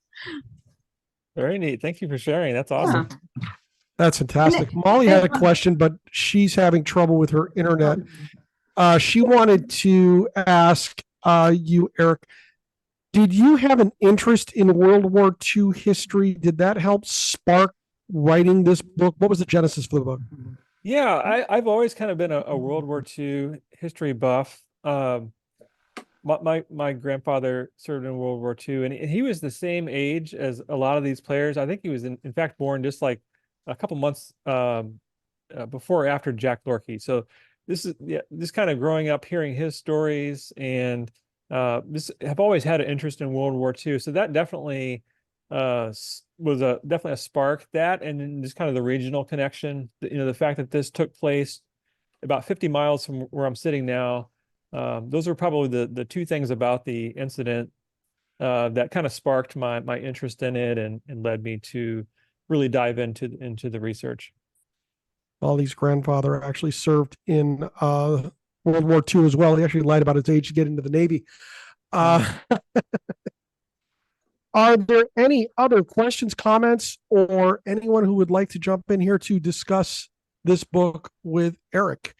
Very neat. Thank you for sharing. That's awesome. That's fantastic. Molly had a question, but she's having trouble with her internet. She wanted to ask you, Eric, did you have an interest in World War II history? Did that help spark writing this book? What was the genesis for the book? Yeah, I've always kind of been a World War II history buff. My grandfather served in World War II, and he was the same age as a lot of these players. I think he was in fact born just like a couple months before or after Jack Lorkey. So this kind of growing up, hearing his stories, and have always had an interest in World War II. So that definitely was definitely a spark. That, and then just kind of the regional connection. The fact that this took place about 50 miles from where I'm sitting now. Those are probably the two things about the incident that kind of sparked my interest in it and led me to really dive into the research. Molly's grandfather actually served in World War II as well. He actually lied about his age to get into the Navy. Are there any other questions, comments, or anyone who would like to jump in here to discuss this book with Eric?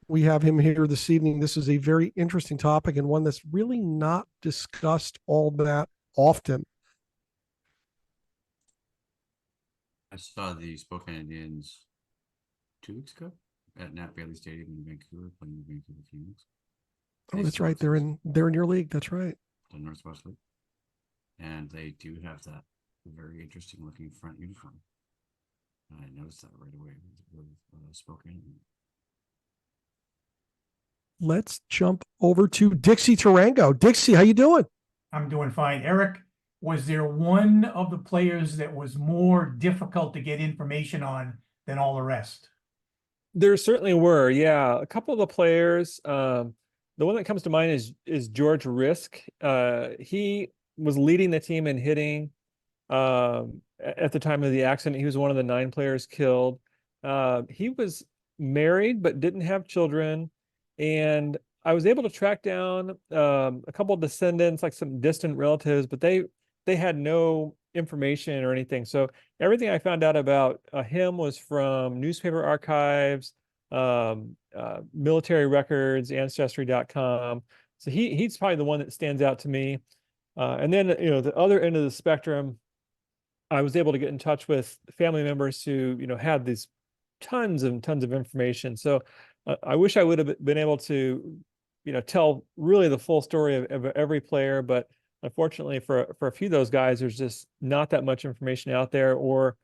We have him here this evening. This is a very interesting topic and one that's really not discussed all that often. I saw the Spokane Indians 2 weeks ago at Nat Bailey Stadium in Vancouver playing the Vancouver Phoenix. Oh, that's right. They're in your league. That's right. The Northwest League. And they do have that very interesting looking front uniform. And I noticed that right away with Spokane. Let's jump over to Dixie Tarango. Dixie, how you doing? I'm doing fine. Eric, was there one of the players that was more difficult to get information on than all the rest? There certainly were, yeah. A couple of the players. The one that comes to mind is George Risk. He was leading the team in hitting at the time of the accident. He was one of the 9 players killed. He was married but didn't have children, and I was able to track down a couple of descendants, like some distant relatives, but they had no information or anything. So everything I found out about him was from newspaper archives, military records, ancestry.com. So he's probably the one that stands out to me. And then, the other end of the spectrum, I was able to get in touch with family members who, had these tons and tons of information. So I wish I would have been able to, tell really the full story of every player, but unfortunately for a few of those guys, there's just not that much information out there, or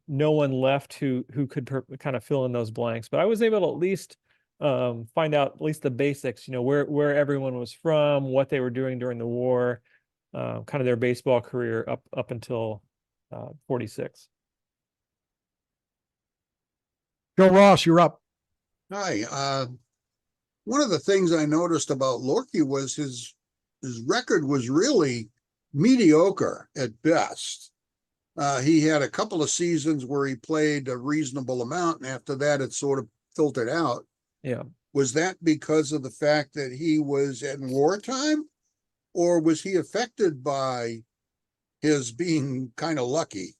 no one left who could kind of fill in those blanks. But I was able to at least find out at least the basics, where everyone was from, what they were doing during the war, kind of their baseball career up until 46. Joe Ross, you're up. Hi. One of the things I noticed about Lorkey was his record was really mediocre at best. He had a couple of seasons where he played a reasonable amount, and after that, it sort of filtered out. Yeah. Was that because of the fact that he was in wartime, or was he affected by his being kind of lucky?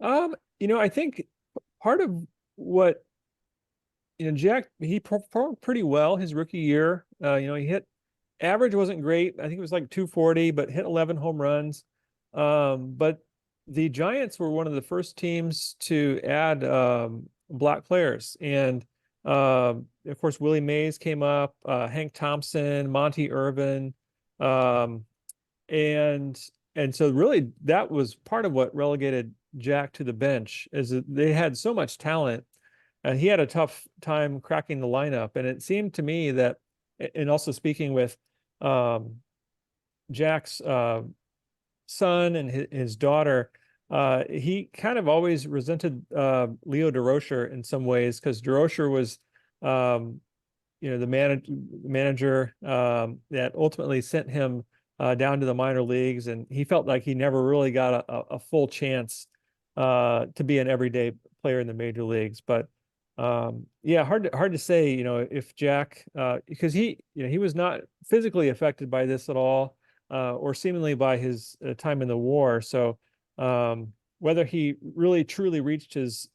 I think part of what Jack, he performed pretty well his rookie year. He hit average wasn't great. I think it was like 240, but hit 11 home runs. But the Giants were one of the first teams to add black players, and of course Willie Mays came up, Hank Thompson, Monty Irvin, and so really that was part of what relegated Jack to the bench, is that they had so much talent and he had a tough time cracking the lineup. And it seemed to me that, and also speaking with Jack's son and his daughter, he kind of always resented Leo DeRocher in some ways, because DeRocher was, the manager that ultimately sent him down to the minor leagues, and he felt like he never really got a full chance to be an everyday player in the major leagues. But yeah, hard to say, if Jack, because he was not physically affected by this at all, or seemingly by his time in the war. So whether he really truly reached his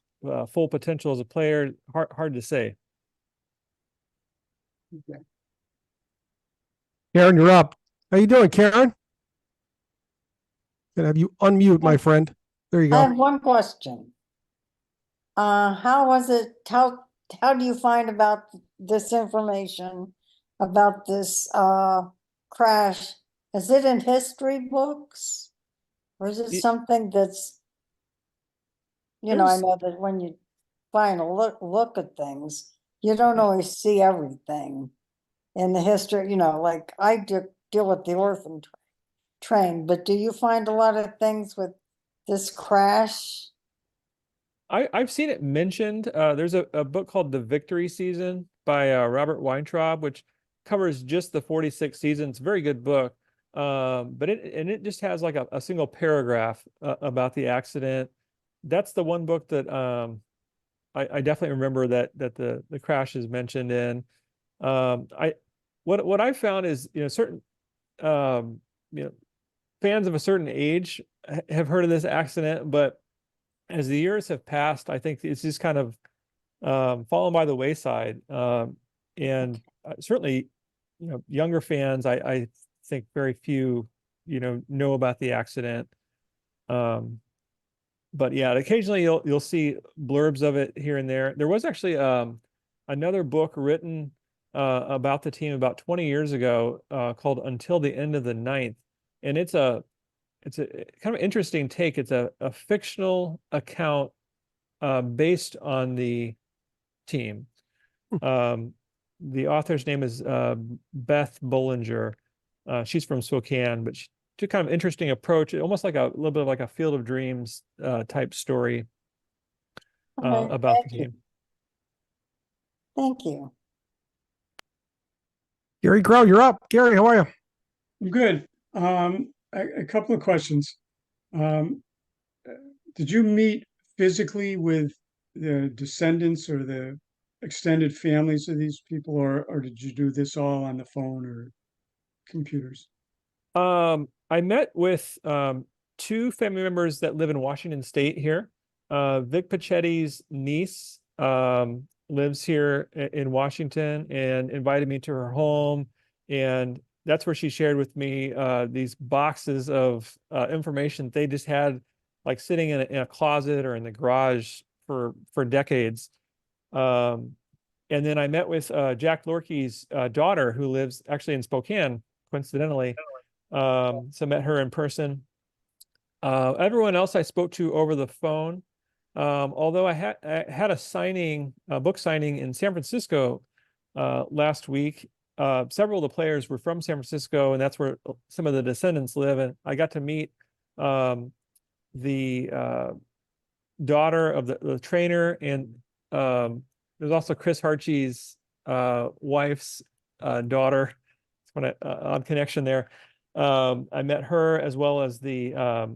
full potential as a player, hard to say. Okay. Karen, you're up. How you doing, Karen? Gonna have you unmute, my friend. There you I go. have one question. How do you find about this information about this crash? Is it in history books? Or is it something that's, I know that when you find a look at things, you don't always see everything in the history, like I deal with the orphan train, but do you find a lot of things with this crash? I've seen it mentioned. There's a book called The Vickrey Season by Robert Weintraub, which covers just the 46 seasons. Very good book. But it just has like a single paragraph about the accident. That's the one book that I definitely remember that the crash is mentioned in. What I found is, certain fans of a certain age have heard of this accident, but as the years have passed, I think it's just kind of fallen by the wayside. And certainly, younger fans, I think very few, know about the accident. But yeah, occasionally you'll see blurbs of it here and there. There was actually another book written about the team about 20 years ago called Until the End of the Ninth. And it's a kind of interesting take. It's a fictional account based on the team. The author's name is Beth Bollinger. She's from Spokane, but she took kind of interesting approach, almost like a little bit of like a Field of Dreams type story about the team. Thank you. Gary Crow, you're up. Gary, how are you? I'm good. A couple of questions. Did you meet physically with the descendants or the extended families of these people, or did you do this all on the phone or computers? I met with two family members that live in Washington State here. Vic Pacchetti's niece lives here in Washington and invited me to her home, and that's where she shared with me these boxes of information they just had like sitting in a closet or in the garage for decades. And then I met with Jack Lorkey's daughter, who lives actually in Spokane, coincidentally. So met her in person. Everyone else I spoke to over the phone. Although I had a book signing in San Francisco last week. Several of the players were from San Francisco, and that's where some of the descendants live. And I got to meet the daughter of the trainer, and there's also Chris Harchey's wife's daughter. It's kind of odd connection there. I met her as well as the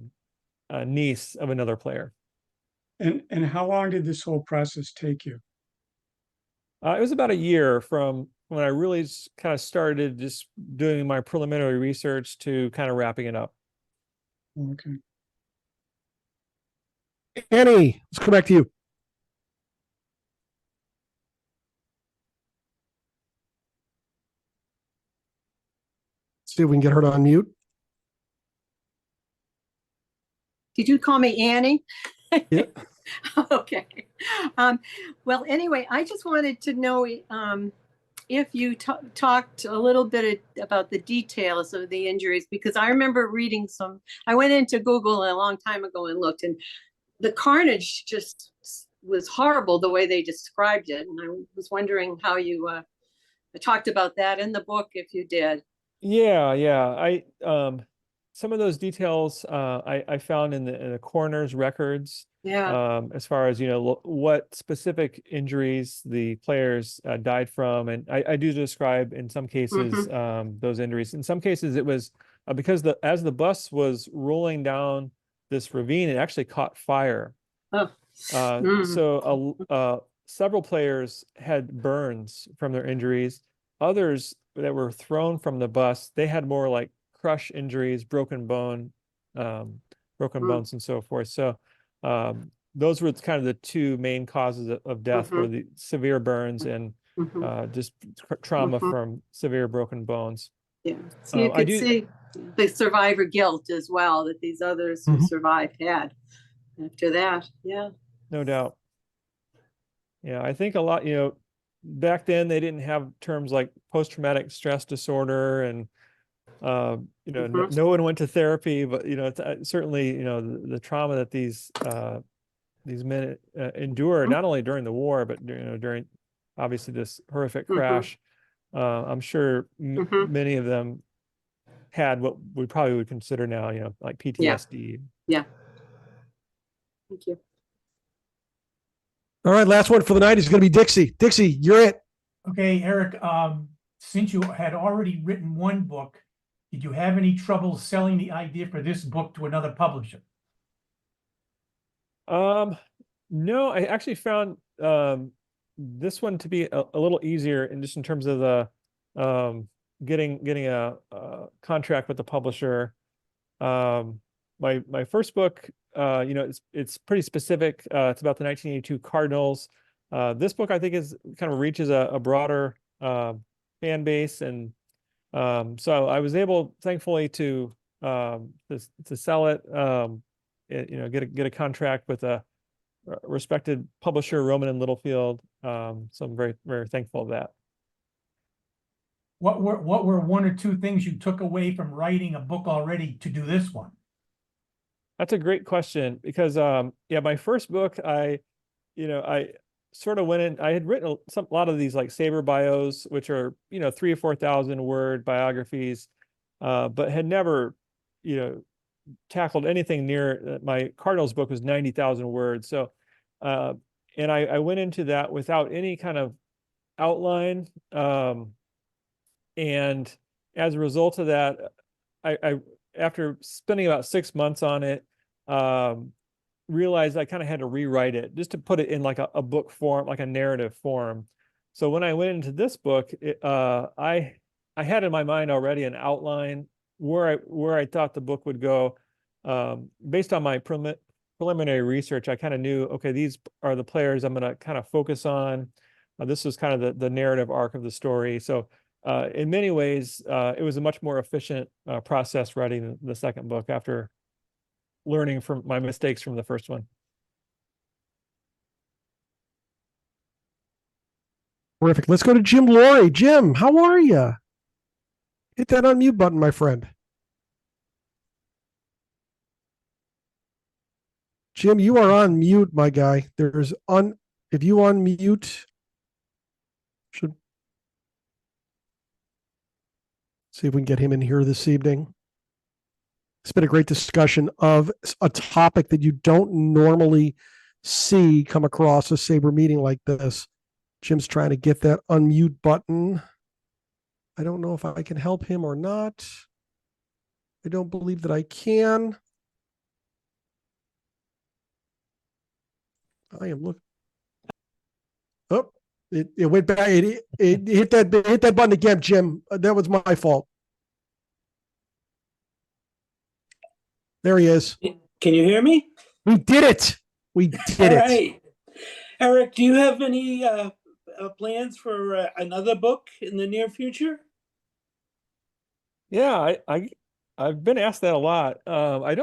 niece of another player. And how long did this whole process take you? It was about a year from when I really kind of started just doing my preliminary research to kind of wrapping it up. Okay. Annie, let's come back to you. See if we can get her to unmute. Did you call me Annie? Yeah. Okay. Well, anyway, I just wanted to know if you talked a little bit about the details of the injuries, because I remember reading I went into Google a long time ago and looked, and the carnage just was horrible the way they described it. And I was wondering how you talked about that in the book, if you did. Yeah, yeah. Some of those details I found in the coroner's records. Yeah. As far as, what specific injuries the players died from. And I do describe in some cases those injuries. In some cases it was because as the bus was rolling down this ravine, it actually caught fire. Oh. So several players had burns from their injuries. Others that were thrown from the bus, they had more like crush injuries, broken bones and so forth. So those were kind of the two main causes of death were the severe burns and just trauma from severe broken bones. Yeah, so you could see the survivor guilt as well that these others who survived had after that. Yeah, no doubt. Yeah, I think a lot, back then they didn't have terms like post-traumatic stress disorder and no one went to therapy, but it's, certainly the trauma that these men endure not only during the war but during obviously this horrific crash. I'm sure many of them had what we probably would consider now like PTSD. Yeah. Thank you. All right, last one for the night is going to be Dixie. Dixie, you're it. Okay, Eric, since you had already written one book, did you have any trouble selling the idea for this book to another publisher? No, I actually found this one to be a little easier in just in terms of the getting a contract with the publisher. My first book, it's pretty specific. It's about the 1982 Cardinals. This book I think is kind of reaches a broader fan base, and so I was able, thankfully, to sell it. Get a contract with a respected publisher, Rowman Littlefield. So I'm very, very thankful of that. What were one or two things you took away from writing a book already to do this one? That's a great question because my first book, I sort of went in, I had written a lot of these like SABR bios, which are 3,000 or 4,000 word biographies, but had never tackled anything near my Cardinals book was 90,000 words. So and I went into that without any kind of outline, and as a result of that, I after spending about 6 months on it, realized I kind of had to rewrite it just to put it in like a book form, like a narrative form. So when I went into this book, I had in my mind already an outline where I thought the book would go. Based on my preliminary research, I kind of knew, okay, these are the players I'm going to kind of focus on. This was kind of the narrative arc of the story. So in many ways, it was a much more efficient process writing the second book after learning from my mistakes from the first one. Terrific. Let's go to Jim Laurie. Jim, how are you? Hit that unmute button, my friend. Jim, you are on mute, my guy. If you unmute, should see if we can get him in here this evening. It's been a great discussion of a topic that you don't normally see come across a SABR meeting like this. Jim's trying to get that unmute button. I don't know if I can help him or not. I don't believe that I can. I am looking. Oh, it went back. It hit that button again, Jim. That was my fault. There he is. Can you hear me? We did it. We did All it. right. Eric, do you have any plans for another book in the near future? Yeah, I've been asked that a lot. I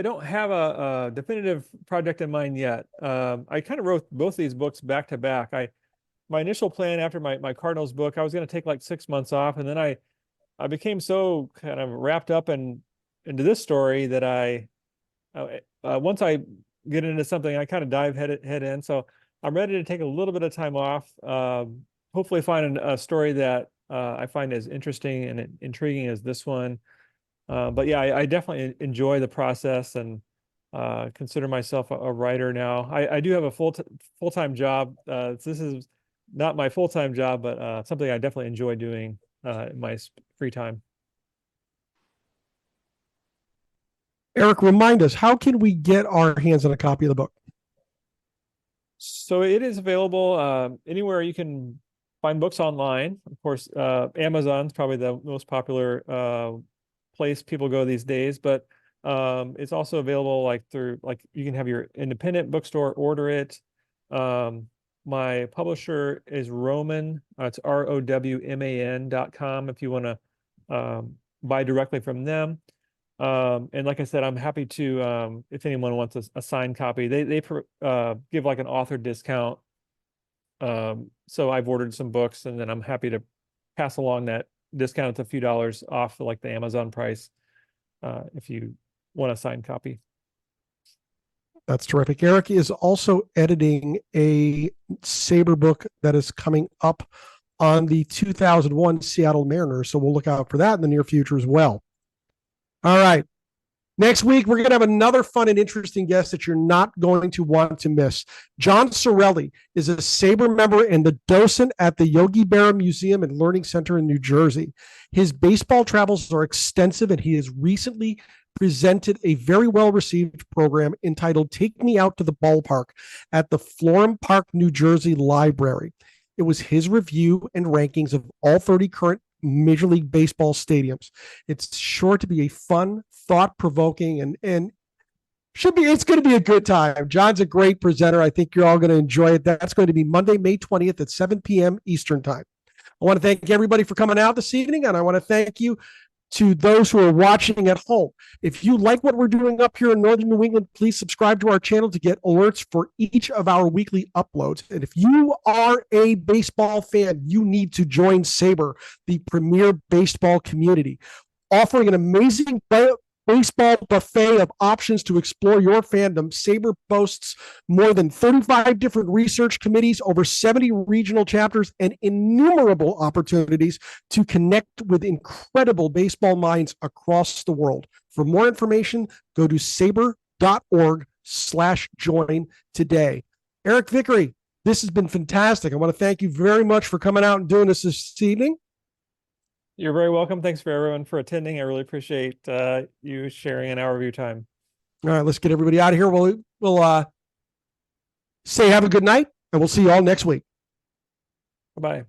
don't have a definitive project in mind yet. I kind of wrote both these books back to back. My initial plan after my Cardinals book, I was going to take like 6 months off, and then I became so kind of wrapped up into this story that once I get into something, I kind of dive head in. So I'm ready to take a little bit of time off. Hopefully find a story that I find as interesting and intriguing as this one. But yeah, I definitely enjoy the process and consider myself a writer now. I do have a full-time job. This is not my full-time job, but something I definitely enjoy doing in my free time. Eric, remind us, how can we get our hands on a copy of the book? So it is available anywhere you can find books online. Of course, Amazon's probably the most popular place people go these days, but it's also available like you can have your independent bookstore order it. My publisher is Rowman. It's ROWMAN.com if you want to buy directly from them. And like I said, I'm happy to, if anyone wants a signed copy, they give like an author discount. So I've ordered some books and then I'm happy to pass along that discount. It's a few dollars off like the Amazon price, if you want a signed copy. That's terrific. Eric is also editing a SABR book that is coming up on the 2001 Seattle Mariners. So we'll look out for that in the near future as well. All right. Next week, we're going to have another fun and interesting guest that you're not going to want to miss. John Sorelli is a SABR member and the docent at the Yogi Berra Museum and Learning Center in New Jersey. His baseball travels are extensive, and he has recently presented a very well-received program entitled Take Me Out to the Ballpark at the Florham Park, New Jersey Library. It was his review and rankings of all 30 current Major League Baseball stadiums. It's sure to be a fun, thought-provoking, and it's going to be a good time. John's a great presenter. I think you're all going to enjoy it. That's going to be Monday, May 20th at 7 p.m. Eastern Time. I want to thank everybody for coming out this evening, and I want to thank you to those who are watching at home. If you like what we're doing up here in Northern New England, please subscribe to our channel to get alerts for each of our weekly uploads. And if you are a baseball fan, you need to join SABR, the premier baseball community, offering an amazing baseball buffet of options to explore your fandom. SABR boasts more than 35 different research committees, over 70 regional chapters, and innumerable opportunities to connect with incredible baseball minds across the world. For more information, go to sabr.org/join today. Eric Vickrey, this has been fantastic. I want to thank you very much for coming out and doing this evening. You're very welcome. Thanks for everyone for attending. I really appreciate you sharing an hour of your time. All right, let's get everybody out of here. We'll say have a good night, and we'll see you all next week. Bye-bye.